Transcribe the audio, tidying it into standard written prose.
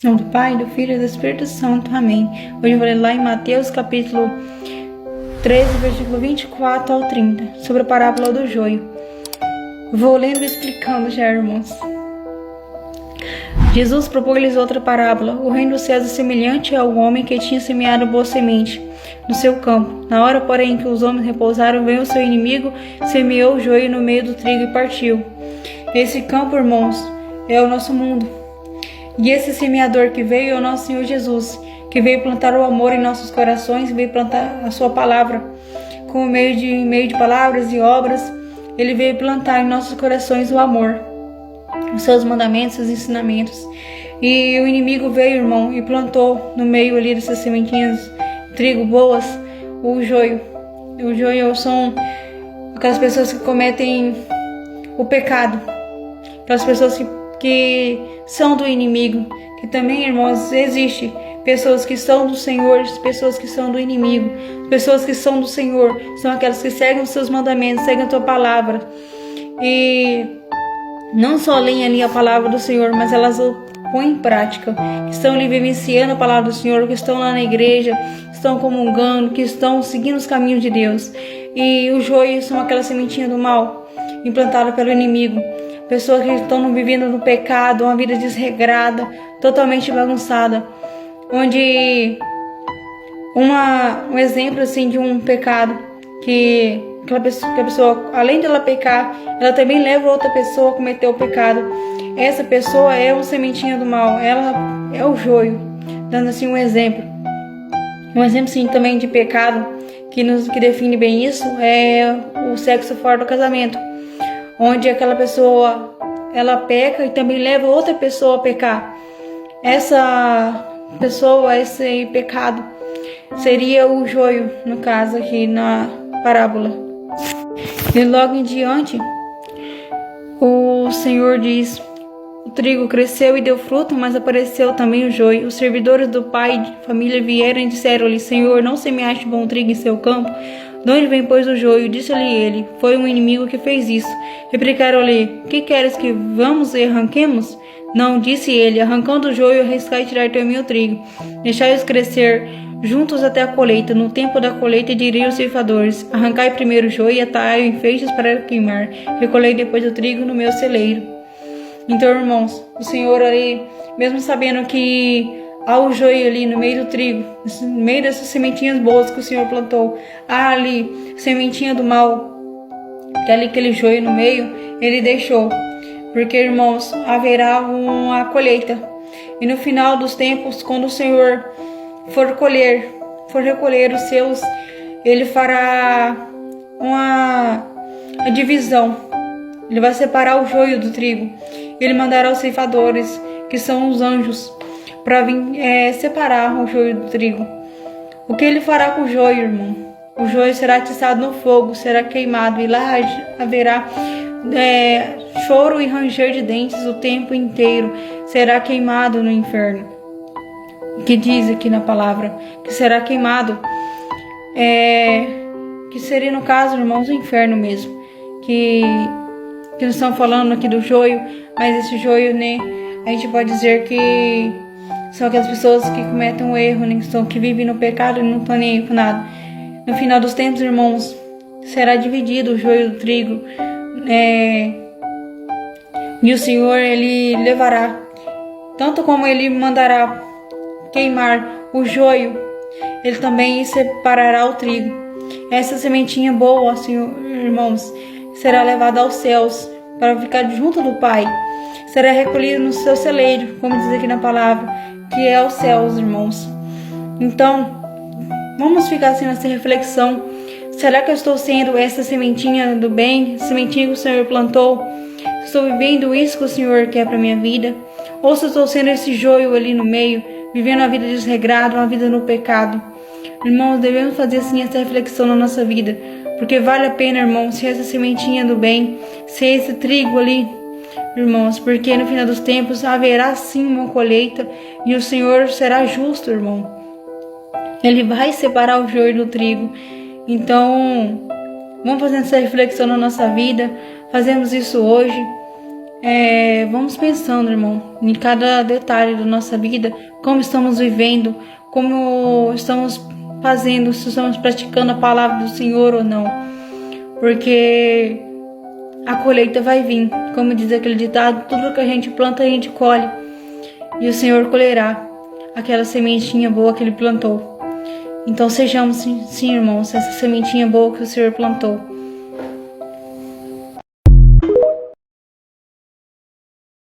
Em nome do Pai, do Filho e do Espírito Santo. Amém. Hoje eu vou ler lá em Mateus capítulo 13, versículo 24 ao 30, sobre a parábola do joio. Vou lendo e explicando já, irmãos. Jesus propôs-lhes outra parábola. O reino dos céus é semelhante ao homem que tinha semeado boa semente no seu campo. Na hora, porém, em que os homens repousaram, veio o seu inimigo, semeou o joio no meio do trigo e partiu. Esse campo, irmãos, é o nosso mundo. E esse semeador que veio é o nosso Senhor Jesus, que veio plantar o amor em nossos corações, veio plantar a sua palavra. Com meio de palavras e obras, ele veio plantar em nossos corações o amor, os seus mandamentos, os ensinamentos. E o inimigo veio, irmão, e plantou no meio ali dessas sementinhas de trigo boas o joio. O joio são aquelas pessoas que cometem o pecado, aquelas pessoas que são do inimigo, que também, irmãos, existe pessoas que são do Senhor, pessoas que são do inimigo. Pessoas que são do Senhor são aquelas que seguem os seus mandamentos, seguem a tua palavra e não só leem ali a palavra do Senhor, mas elas o põem em prática, que estão ali vivenciando a palavra do Senhor, que estão lá na igreja, estão comungando, que estão seguindo os caminhos de Deus. E os joios são aquela sementinha do mal implantada pelo inimigo. Pessoas que estão vivendo no pecado, uma vida desregrada, totalmente bagunçada, onde um exemplo assim de um pecado que a pessoa, além de ela pecar, ela também leva outra pessoa a cometer o pecado. Essa pessoa é uma sementinha do mal, ela é o joio, dando assim um exemplo sim também de pecado que define bem isso é o sexo fora do casamento, onde aquela pessoa ela peca e também leva outra pessoa a pecar. Essa pessoa, esse pecado seria o joio, no caso aqui na parábola. E logo em diante o Senhor diz: o trigo cresceu e deu fruto, mas apareceu também o joio. Os servidores do pai de família vieram e disseram-lhe: Senhor, não semeaste bom trigo em seu campo? De onde vem, pois, o joio? Disse-lhe ele: foi um inimigo que fez isso. Replicaram-lhe: que queres que vamos e arranquemos? Não, disse ele: arrancando o joio, arriscai e tirar também o trigo. Deixai-os crescer juntos até a colheita. No tempo da colheita diriam os ceifadores: arrancai primeiro o joio e atai-o em feixes para queimar. Recolhei depois o trigo no meu celeiro. Então, irmãos, o Senhor ali, mesmo sabendo que há o joio ali no meio do trigo, no meio dessas sementinhas boas que o Senhor plantou, há ali sementinha do mal, que é ali aquele joio no meio, ele deixou. Porque, irmãos, haverá uma colheita. E no final dos tempos, quando o Senhor for recolher os seus, ele fará uma divisão. Ele vai separar o joio do trigo. Ele mandará os ceifadores, que são os anjos, para vir separar o joio do trigo. O que ele fará com o joio, irmão? O joio será atiçado no fogo, será queimado, e lá haverá choro e ranger de dentes o tempo inteiro. Será queimado no inferno. Que diz aqui na palavra que será queimado, que seria no caso, irmãos, o inferno mesmo, que nós estamos falando aqui do joio, mas esse joio, né, a gente pode dizer que são aquelas pessoas que cometem um erro, né, que vivem no pecado e não estão nem aí com nada. No final dos tempos, irmãos, será dividido o joio do trigo, e o Senhor, ele levará, tanto como ele mandará queimar o joio, ele também separará o trigo. Essa sementinha boa, Senhor, irmãos, será levada aos céus para ficar junto do Pai. Será recolhida no seu celeiro, como diz aqui na palavra, que é os céus, irmãos. Então, vamos ficar assim nessa reflexão. Será que eu estou sendo essa sementinha do bem, sementinha que o Senhor plantou? Estou vivendo isso que o Senhor quer para minha vida? Ou se eu estou sendo esse joio ali no meio, vivendo uma vida desregrada, uma vida no pecado? Irmãos, devemos fazer assim essa reflexão na nossa vida, porque vale a pena, irmãos, ser essa sementinha do bem, ser esse trigo ali, irmãos, porque no final dos tempos haverá sim uma colheita e o Senhor será justo, irmão. Ele vai separar o joio do trigo. Então, vamos fazer essa reflexão na nossa vida. Fazemos isso hoje. Vamos pensando, irmão, em cada detalhe da nossa vida, como estamos vivendo, como estamos fazendo, se estamos praticando a palavra do Senhor ou não. Porque a colheita vai vir, como diz aquele ditado, tudo que a gente planta a gente colhe, e o Senhor colherá aquela sementinha boa que Ele plantou. Então sejamos sim, irmãos, essa sementinha boa que o Senhor plantou.